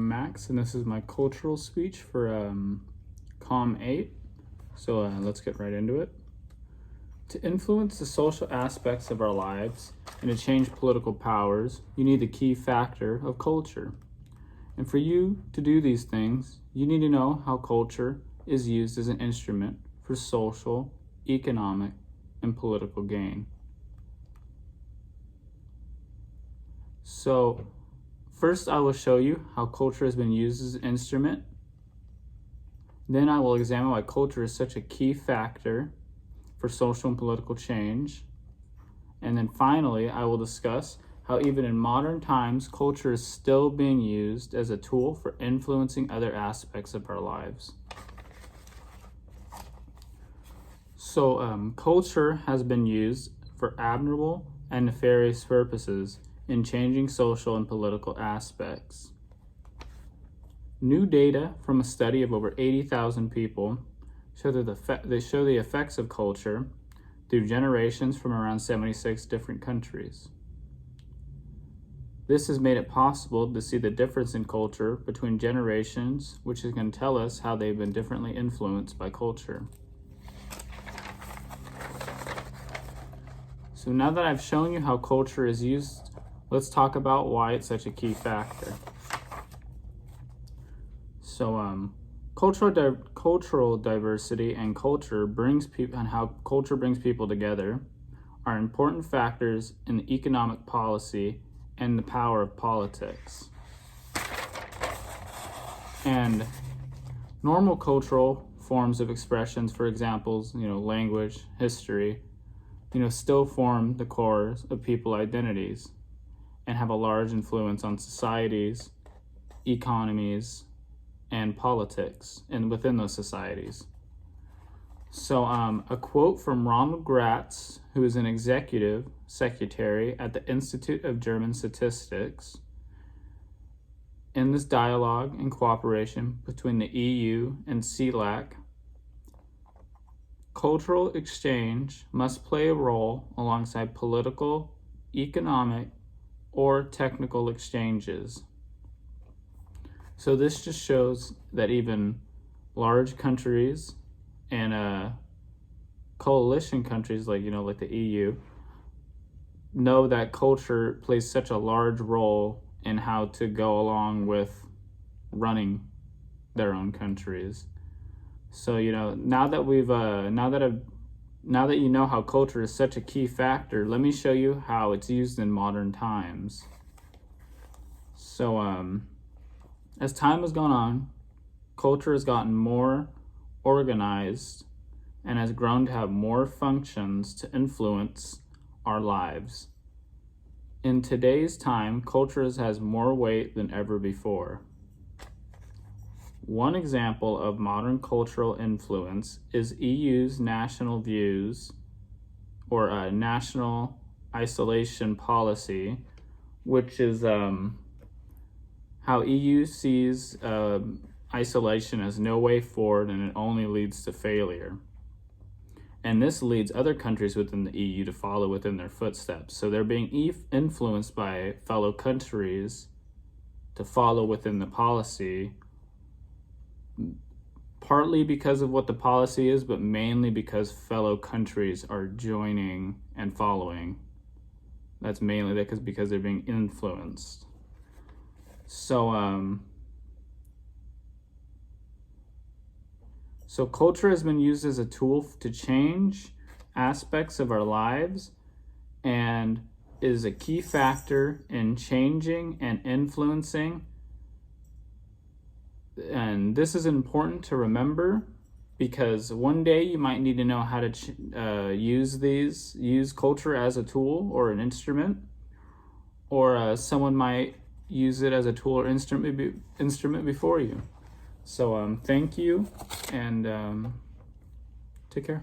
I'm Max, and this is my cultural speech for COM 8. So let's get right into it. To influence the social aspects of our lives and to change political powers, you need the key factor of culture. And for you to do these things, you need to know how culture is used as an instrument for social, economic, and political gain. So, first I will show you how culture has been used as an instrument. Then I will examine why culture is such a key factor for social and political change. And then finally, I will discuss how even in modern times, culture is still being used as a tool for influencing other aspects of our lives. So, culture has been used for admirable and nefarious purposes in changing social and political aspects. New data from a study of over 80,000 people show that they show the effects of culture through generations from around 76 different countries. This has made it possible to see the difference in culture between generations, which is going to tell us how they've been differently influenced by culture. So now that I've shown you how culture is used, let's talk about why it's such a key factor. So, cultural diversity and culture brings people, and how culture brings people together, are important factors in the economic policy and the power of politics. And normal cultural forms of expressions, for examples, language, history, still form the cores of people identities and have a large influence on societies, economies, and politics and within those societies. So a quote from Ronald Gratz, who is an executive secretary at the Institute of German Statistics. In this dialogue and cooperation between the EU and CELAC, cultural exchange must play a role alongside political, economic, or technical exchanges. So this just shows that even large countries and coalition countries like the EU know that culture plays such a large role in how to go along with running their own countries. So now that you know how culture is such a key factor, let me show you how it's used in modern times. So as time has gone on, culture has gotten more organized and has grown to have more functions to influence our lives. In today's time, culture has more weight than ever before. One example of modern cultural influence is EU's national views or national isolation policy, which is how EU sees isolation as no way forward and it only leads to failure. And this leads other countries within the EU to follow within their footsteps. So they're being influenced by fellow countries to follow within the policy, partly because of what the policy is, but mainly because fellow countries are joining and following. That's mainly because they're being influenced. So culture has been used as a tool to change aspects of our lives and is a key factor in changing and influencing. And this is important to remember because one day you might need to know how to use culture as a tool or an instrument, or someone might use it as a tool or instrument before you. So thank you, and take care.